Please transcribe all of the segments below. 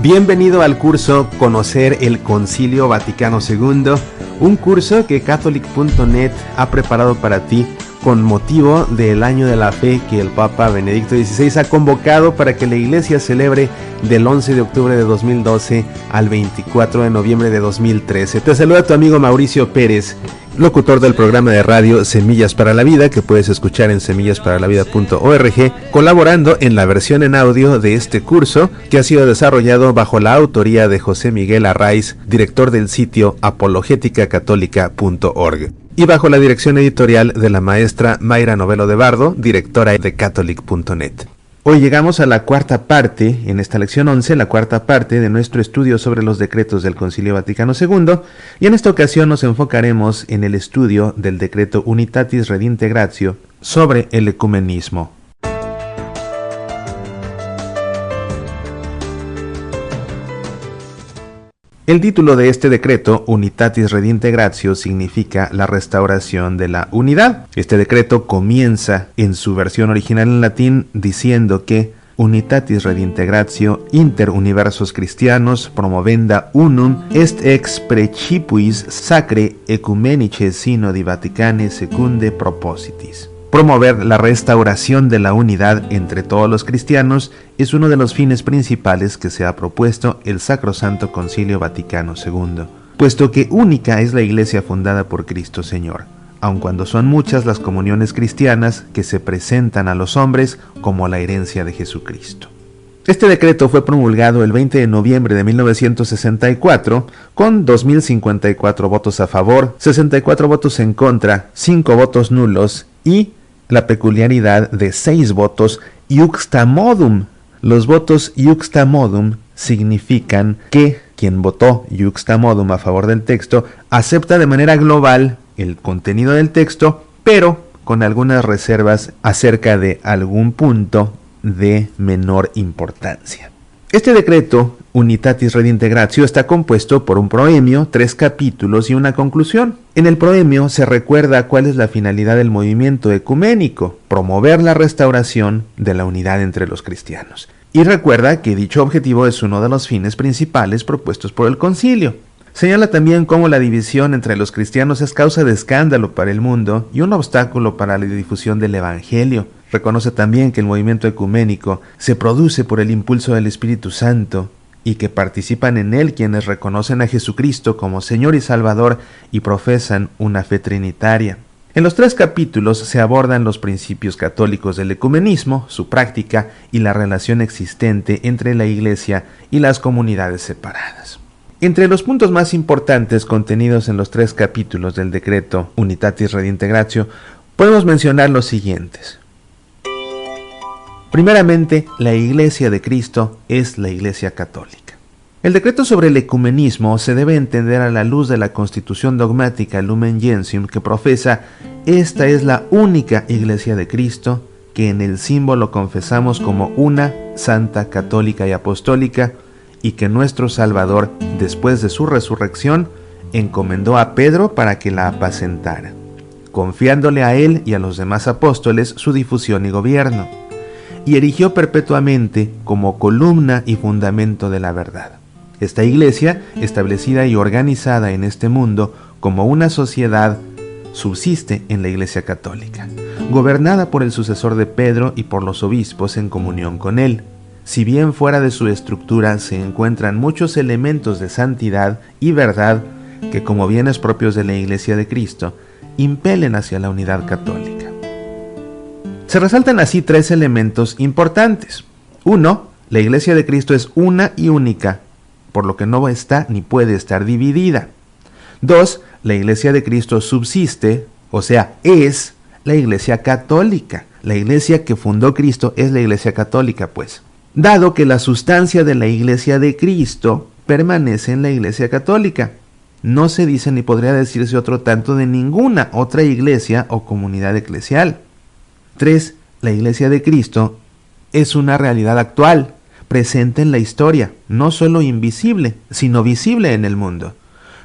Bienvenido al curso Conocer el Concilio Vaticano II, un curso que Catholic.net ha preparado para ti con motivo del Año de la Fe que el Papa Benedicto XVI ha convocado para que la Iglesia celebre del 11 de octubre de 2012 al 24 de noviembre de 2013. Te saluda tu amigo Mauricio Pérez, locutor del programa de radio Semillas para la Vida, que puedes escuchar en semillasparalavida.org, colaborando en la versión en audio de este curso, que ha sido desarrollado bajo la autoría de José Miguel Arraiz, director del sitio apologeticacatólica.org, y bajo la dirección editorial de la maestra Mayra Novelo de Bardo, directora de Catholic.net. Hoy llegamos a la cuarta parte, en esta lección 11, la cuarta parte de nuestro estudio sobre los decretos del Concilio Vaticano II, y en esta ocasión nos enfocaremos en el estudio del decreto Unitatis Redintegratio sobre el ecumenismo. El título de este decreto, Unitatis Redintegratio, significa la restauración de la unidad. Este decreto comienza en su versión original en latín diciendo que Unitatis Redintegratio inter universos Christianos promovenda unum est ex precipuis sacre ecumenice synodi Vaticane secunde propositis. Promover la restauración de la unidad entre todos los cristianos es uno de los fines principales que se ha propuesto el Sacrosanto Concilio Vaticano II, puesto que única es la Iglesia fundada por Cristo Señor, aun cuando son muchas las comuniones cristianas que se presentan a los hombres como la herencia de Jesucristo. Este decreto fue promulgado el 20 de noviembre de 1964 con 2.054 votos a favor, 64 votos en contra, 5 votos nulos y la peculiaridad de 6 votos iuxta modum. Los votos iuxta modum significan que quien votó iuxta modum a favor del texto acepta de manera global el contenido del texto, pero con algunas reservas acerca de algún punto de menor importancia. Este decreto, Unitatis Redintegratio, está compuesto por un proemio, 3 capítulos y una conclusión. En el proemio se recuerda cuál es la finalidad del movimiento ecuménico: promover la restauración de la unidad entre los cristianos. Y recuerda que dicho objetivo es uno de los fines principales propuestos por el concilio. Señala también cómo la división entre los cristianos es causa de escándalo para el mundo y un obstáculo para la difusión del Evangelio. Reconoce también que el movimiento ecuménico se produce por el impulso del Espíritu Santo y que participan en él quienes reconocen a Jesucristo como Señor y Salvador y profesan una fe trinitaria. En los 3 capítulos se abordan los principios católicos del ecumenismo, su práctica y la relación existente entre la Iglesia y las comunidades separadas. Entre los puntos más importantes contenidos en los 3 capítulos del decreto Unitatis Redintegratio, podemos mencionar los siguientes. Primeramente, la Iglesia de Cristo es la Iglesia católica. El decreto sobre el ecumenismo se debe entender a la luz de la Constitución dogmática Lumen Gentium, que profesa: esta es la única Iglesia de Cristo, que en el símbolo confesamos como una, santa, católica y apostólica, y que nuestro Salvador, después de su resurrección, encomendó a Pedro para que la apacentara, confiándole a él y a los demás apóstoles su difusión y gobierno, y erigió perpetuamente como columna y fundamento de la verdad. Esta iglesia, establecida y organizada en este mundo como una sociedad, subsiste en la Iglesia católica, gobernada por el sucesor de Pedro y por los obispos en comunión con él. Si bien fuera de su estructura se encuentran muchos elementos de santidad y verdad que, como bienes propios de la Iglesia de Cristo, impelen hacia la unidad católica. Se resaltan así 3 elementos importantes. 1. La Iglesia de Cristo es una y única, por lo que no está ni puede estar dividida. 2. La Iglesia de Cristo subsiste, o sea, es la Iglesia católica. La Iglesia que fundó Cristo es la Iglesia católica, pues. Dado que la sustancia de la Iglesia de Cristo permanece en la Iglesia católica, no se dice ni podría decirse otro tanto de ninguna otra iglesia o comunidad eclesial. 3. La Iglesia de Cristo es una realidad actual, presente en la historia, no solo invisible, sino visible en el mundo.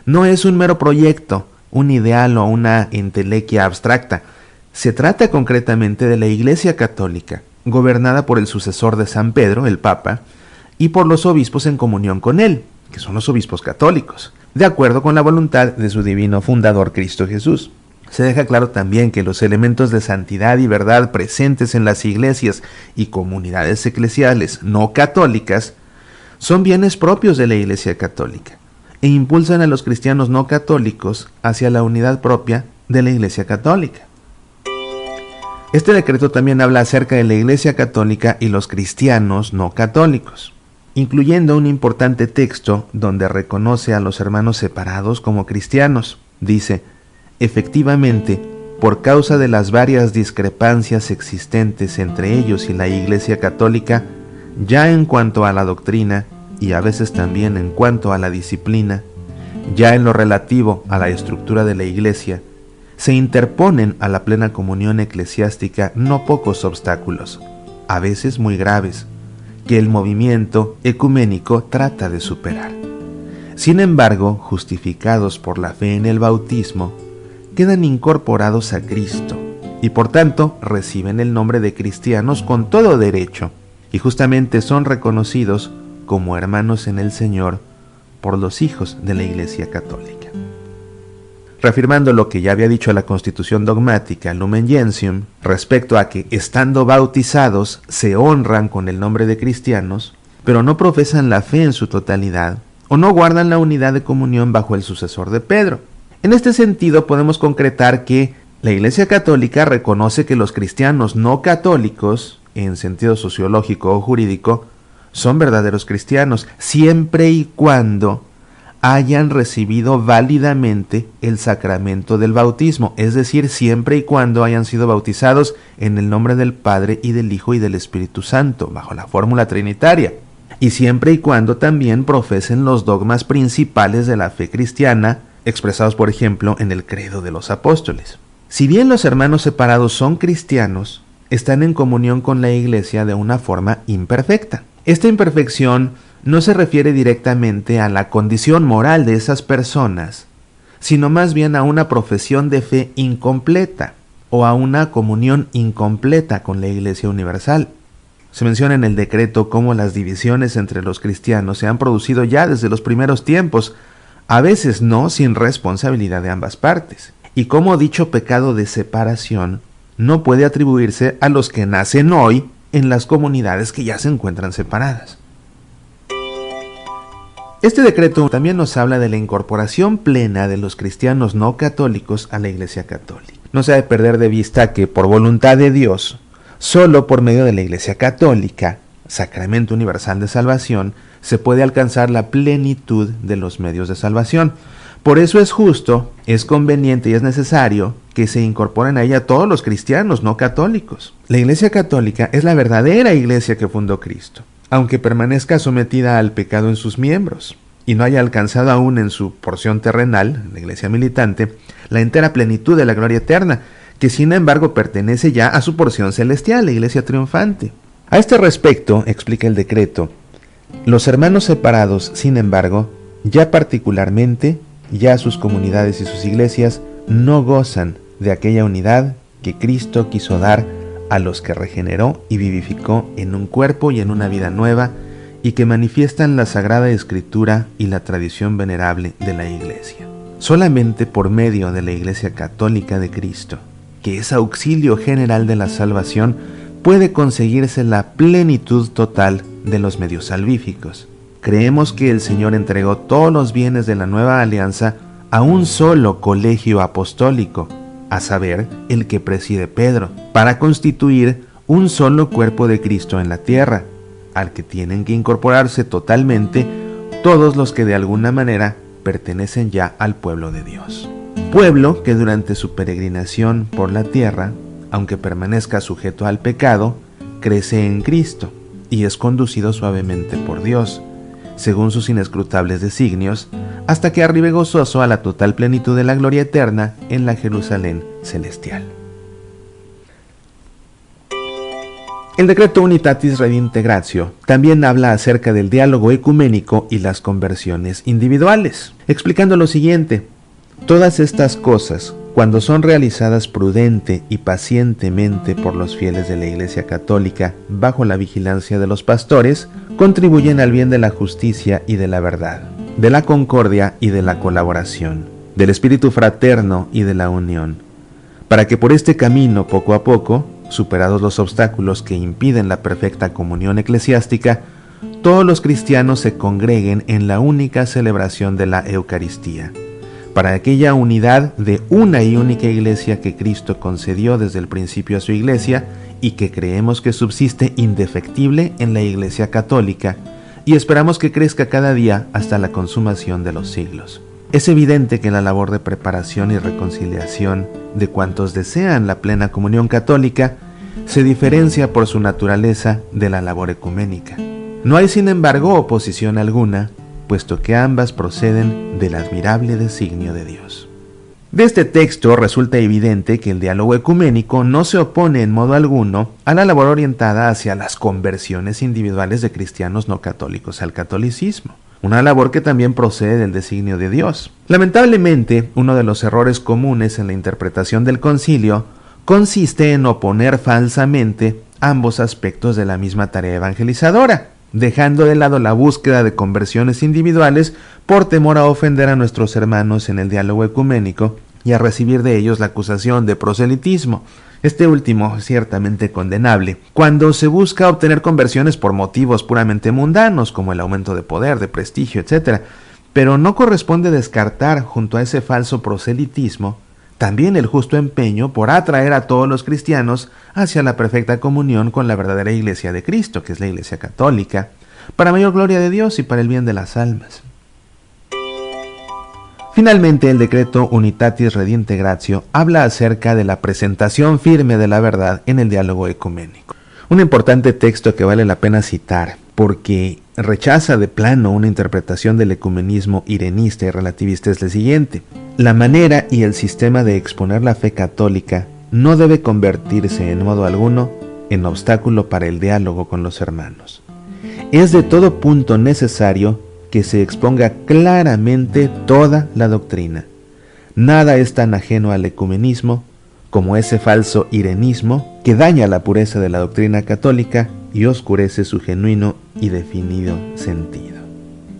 No es un mero proyecto, un ideal o una entelequia abstracta. Se trata concretamente de la Iglesia católica, gobernada por el sucesor de San Pedro, el Papa, y por los obispos en comunión con él, que son los obispos católicos, de acuerdo con la voluntad de su divino fundador Cristo Jesús. Se deja claro también que los elementos de santidad y verdad presentes en las iglesias y comunidades eclesiales no católicas son bienes propios de la Iglesia Católica e impulsan a los cristianos no católicos hacia la unidad propia de la Iglesia Católica. Este decreto también habla acerca de la Iglesia Católica y los cristianos no católicos, incluyendo un importante texto donde reconoce a los hermanos separados como cristianos. Dice: efectivamente, por causa de las varias discrepancias existentes entre ellos y la Iglesia Católica, ya en cuanto a la doctrina y a veces también en cuanto a la disciplina, ya en lo relativo a la estructura de la Iglesia, se interponen a la plena comunión eclesiástica no pocos obstáculos, a veces muy graves, que el movimiento ecuménico trata de superar. Sin embargo, justificados por la fe en el bautismo, quedan incorporados a Cristo y por tanto reciben el nombre de cristianos con todo derecho, y justamente son reconocidos como hermanos en el Señor por los hijos de la Iglesia Católica. Reafirmando lo que ya había dicho la Constitución Dogmática Lumen Gentium respecto a que, estando bautizados, se honran con el nombre de cristianos, pero no profesan la fe en su totalidad, o no guardan la unidad de comunión bajo el sucesor de Pedro. En este sentido, podemos concretar que la Iglesia Católica reconoce que los cristianos no católicos, en sentido sociológico o jurídico, son verdaderos cristianos, siempre y cuando hayan recibido válidamente el sacramento del bautismo, es decir, siempre y cuando hayan sido bautizados en el nombre del Padre y del Hijo y del Espíritu Santo, bajo la fórmula trinitaria, y siempre y cuando también profesen los dogmas principales de la fe cristiana, expresados por ejemplo en el credo de los apóstoles. Si bien los hermanos separados son cristianos, están en comunión con la Iglesia de una forma imperfecta. Esta imperfección no se refiere directamente a la condición moral de esas personas, sino más bien a una profesión de fe incompleta o a una comunión incompleta con la Iglesia Universal. Se menciona en el decreto cómo las divisiones entre los cristianos se han producido ya desde los primeros tiempos, a veces no sin responsabilidad de ambas partes, y cómo dicho pecado de separación no puede atribuirse a los que nacen hoy en las comunidades que ya se encuentran separadas. Este decreto también nos habla de la incorporación plena de los cristianos no católicos a la Iglesia Católica. No se ha de perder de vista que por voluntad de Dios, solo por medio de la Iglesia Católica, sacramento universal de salvación, se puede alcanzar la plenitud de los medios de salvación. Por eso es justo, es conveniente y es necesario que se incorporen a ella todos los cristianos no católicos. La Iglesia Católica es la verdadera Iglesia que fundó Cristo, aunque permanezca sometida al pecado en sus miembros y no haya alcanzado aún en su porción terrenal, la Iglesia militante, la entera plenitud de la gloria eterna, que sin embargo pertenece ya a su porción celestial, la Iglesia triunfante. A este respecto, explica el decreto, los hermanos separados, sin embargo, ya particularmente, ya sus comunidades y sus iglesias no gozan de aquella unidad que Cristo quiso dar a los que regeneró y vivificó en un cuerpo y en una vida nueva y que manifiestan la Sagrada Escritura y la tradición venerable de la Iglesia. Solamente por medio de la Iglesia Católica de Cristo, que es auxilio general de la salvación, puede conseguirse la plenitud total de los medios salvíficos. Creemos que el Señor entregó todos los bienes de la nueva alianza a un solo colegio apostólico, a saber, el que preside Pedro, para constituir un solo cuerpo de Cristo en la tierra, al que tienen que incorporarse totalmente todos los que de alguna manera pertenecen ya al pueblo de Dios. Pueblo que durante su peregrinación por la tierra, aunque permanezca sujeto al pecado, crece en Cristo y es conducido suavemente por Dios, según sus inescrutables designios, hasta que arribe gozoso a la total plenitud de la gloria eterna en la Jerusalén celestial. El decreto Unitatis Redintegratio también habla acerca del diálogo ecuménico y las conversiones individuales, explicando lo siguiente: todas estas cosas, cuando son realizadas prudente y pacientemente por los fieles de la Iglesia Católica bajo la vigilancia de los pastores, contribuyen al bien de la justicia y de la verdad, de la concordia y de la colaboración, del espíritu fraterno y de la unión, para que por este camino, poco a poco, superados los obstáculos que impiden la perfecta comunión eclesiástica, todos los cristianos se congreguen en la única celebración de la Eucaristía, para aquella unidad de una y única Iglesia que Cristo concedió desde el principio a su Iglesia y que creemos que subsiste indefectible en la Iglesia Católica y esperamos que crezca cada día hasta la consumación de los siglos. Es evidente que la labor de preparación y reconciliación de cuantos desean la plena comunión católica se diferencia por su naturaleza de la labor ecuménica. No hay, sin embargo, oposición alguna, puesto que ambas proceden del admirable designio de Dios. De este texto resulta evidente que el diálogo ecuménico no se opone en modo alguno a la labor orientada hacia las conversiones individuales de cristianos no católicos al catolicismo, una labor que también procede del designio de Dios. Lamentablemente, uno de los errores comunes en la interpretación del concilio consiste en oponer falsamente ambos aspectos de la misma tarea evangelizadora, dejando de lado la búsqueda de conversiones individuales por temor a ofender a nuestros hermanos en el diálogo ecuménico y a recibir de ellos la acusación de proselitismo. Este último es ciertamente condenable cuando se busca obtener conversiones por motivos puramente mundanos, como el aumento de poder, de prestigio, etc. Pero no corresponde descartar, junto a ese falso proselitismo, también el justo empeño por atraer a todos los cristianos hacia la perfecta comunión con la verdadera Iglesia de Cristo, que es la Iglesia Católica, para mayor gloria de Dios y para el bien de las almas. Finalmente, el decreto Unitatis Redintegratio habla acerca de la presentación firme de la verdad en el diálogo ecuménico. Un importante texto que vale la pena citar, porque rechaza de plano una interpretación del ecumenismo irenista y relativista, es el siguiente: la manera y el sistema de exponer la fe católica no debe convertirse en modo alguno en obstáculo para el diálogo con los hermanos. Es de todo punto necesario que se exponga claramente toda la doctrina. Nada es tan ajeno al ecumenismo como ese falso irenismo que daña la pureza de la doctrina católica y oscurece su genuino y definido sentido.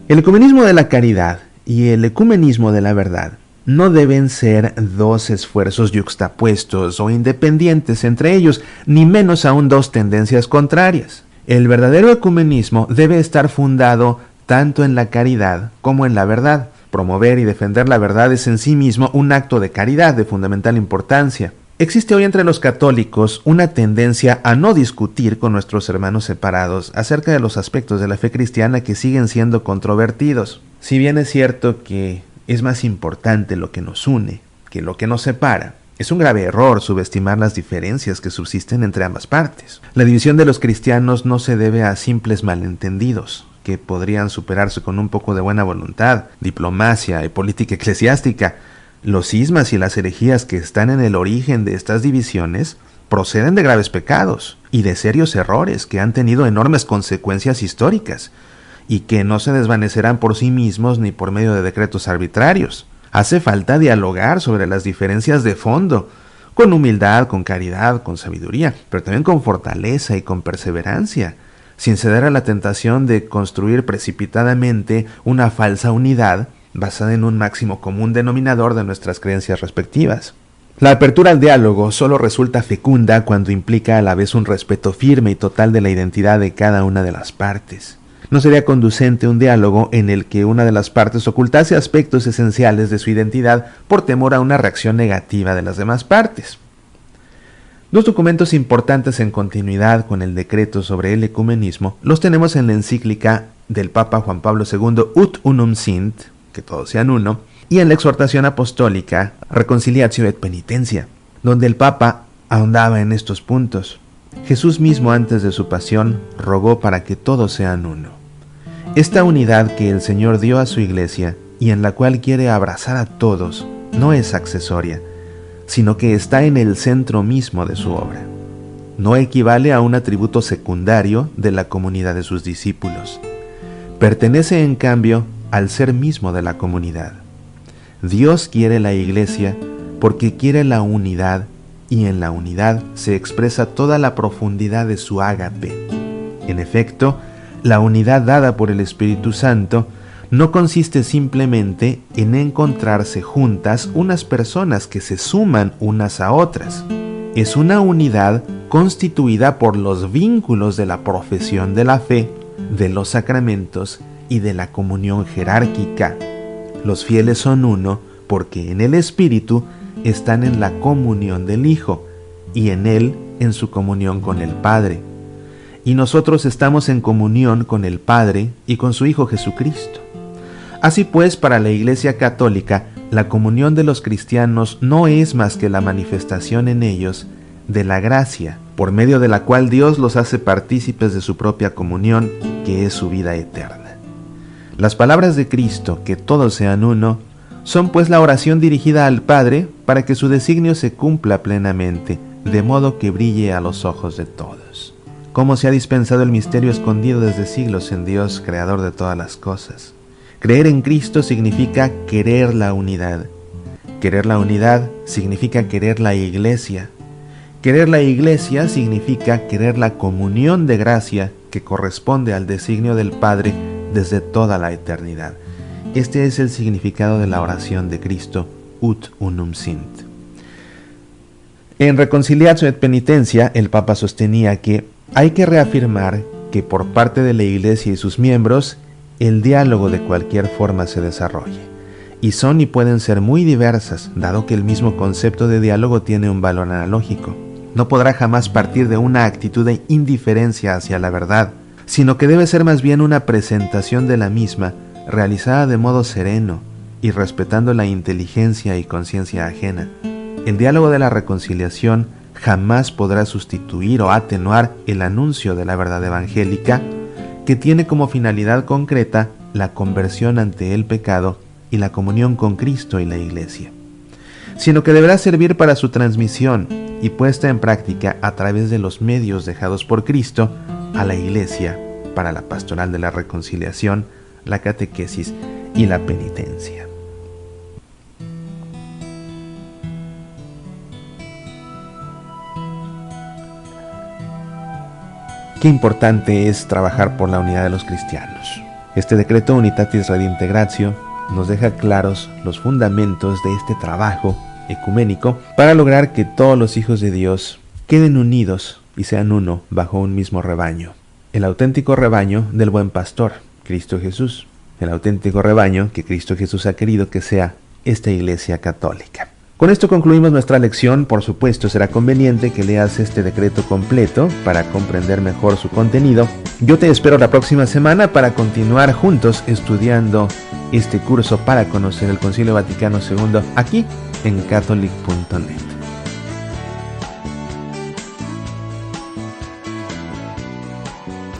El ecumenismo de la caridad y el ecumenismo de la verdad no deben ser dos esfuerzos yuxtapuestos o independientes entre ellos, ni menos aún dos tendencias contrarias. El verdadero ecumenismo debe estar fundado tanto en la caridad como en la verdad. Promover y defender la verdad es en sí mismo un acto de caridad de fundamental importancia. Existe hoy entre los católicos una tendencia a no discutir con nuestros hermanos separados acerca de los aspectos de la fe cristiana que siguen siendo controvertidos. Si bien es cierto que es más importante lo que nos une que lo que nos separa, es un grave error subestimar las diferencias que subsisten entre ambas partes. La división de los cristianos no se debe a simples malentendidos, que podrían superarse con un poco de buena voluntad, diplomacia y política eclesiástica. Los cismas y las herejías que están en el origen de estas divisiones proceden de graves pecados y de serios errores que han tenido enormes consecuencias históricas y que no se desvanecerán por sí mismos ni por medio de decretos arbitrarios. Hace falta dialogar sobre las diferencias de fondo, con humildad, con caridad, con sabiduría, pero también con fortaleza y con perseverancia, sin ceder a la tentación de construir precipitadamente una falsa unidad basada en un máximo común denominador de nuestras creencias respectivas. La apertura al diálogo solo resulta fecunda cuando implica a la vez un respeto firme y total de la identidad de cada una de las partes. No sería conducente un diálogo en el que una de las partes ocultase aspectos esenciales de su identidad por temor a una reacción negativa de las demás partes. Dos documentos importantes en continuidad con el decreto sobre el ecumenismo los tenemos en la encíclica del Papa Juan Pablo II Ut Unum Sint, que todos sean uno, y en la exhortación apostólica Reconciliatio et Penitencia, donde el Papa ahondaba en estos puntos. Jesús mismo, antes de su pasión, rogó para que todos sean uno. Esta unidad que el Señor dio a su Iglesia y en la cual quiere abrazar a todos no es accesoria, sino que está en el centro mismo de su obra. No equivale a un atributo secundario de la comunidad de sus discípulos. Pertenece, en cambio, al ser mismo de la comunidad. Dios quiere la Iglesia porque quiere la unidad, y en la unidad se expresa toda la profundidad de su ágape. En efecto, la unidad dada por el Espíritu Santo no consiste simplemente en encontrarse juntas unas personas que se suman unas a otras. Es una unidad constituida por los vínculos de la profesión de la fe, de los sacramentos y de la comunión jerárquica. Los fieles son uno porque en el Espíritu están en la comunión del Hijo y en Él en su comunión con el Padre. Y nosotros estamos en comunión con el Padre y con su Hijo Jesucristo. Así pues, para la Iglesia Católica, la comunión de los cristianos no es más que la manifestación en ellos de la gracia, por medio de la cual Dios los hace partícipes de su propia comunión, que es su vida eterna. Las palabras de Cristo, que todos sean uno, son pues la oración dirigida al Padre para que su designio se cumpla plenamente, de modo que brille a los ojos de todos. Cómo se ha dispensado el misterio escondido desde siglos en Dios, creador de todas las cosas. Creer en Cristo significa querer la unidad. Querer la unidad significa querer la Iglesia. Querer la Iglesia significa querer la comunión de gracia que corresponde al designio del Padre desde toda la eternidad. Este es el significado de la oración de Cristo, Ut unum sint. En Reconciliatio et Penitencia, el Papa sostenía que hay que reafirmar que por parte de la Iglesia y sus miembros, el diálogo de cualquier forma se desarrolle. Y son y pueden ser muy diversas, dado que el mismo concepto de diálogo tiene un valor analógico. No podrá jamás partir de una actitud de indiferencia hacia la verdad, sino que debe ser más bien una presentación de la misma, realizada de modo sereno y respetando la inteligencia y conciencia ajena. El diálogo de la reconciliación jamás podrá sustituir o atenuar el anuncio de la verdad evangélica, que tiene como finalidad concreta la conversión ante el pecado y la comunión con Cristo y la Iglesia, sino que deberá servir para su transmisión y puesta en práctica a través de los medios dejados por Cristo a la Iglesia para la pastoral de la reconciliación, la catequesis y la penitencia. Qué importante es trabajar por la unidad de los cristianos. Este decreto Unitatis Redintegratio nos deja claros los fundamentos de este trabajo ecuménico para lograr que todos los hijos de Dios queden unidos y sean uno bajo un mismo rebaño. El auténtico rebaño del buen pastor, Cristo Jesús. El auténtico rebaño que Cristo Jesús ha querido que sea esta Iglesia Católica. Con esto concluimos nuestra lección. Por supuesto, será conveniente que leas este decreto completo para comprender mejor su contenido. Yo te espero la próxima semana para continuar juntos estudiando este curso para conocer el Concilio Vaticano II aquí en Catholic.net.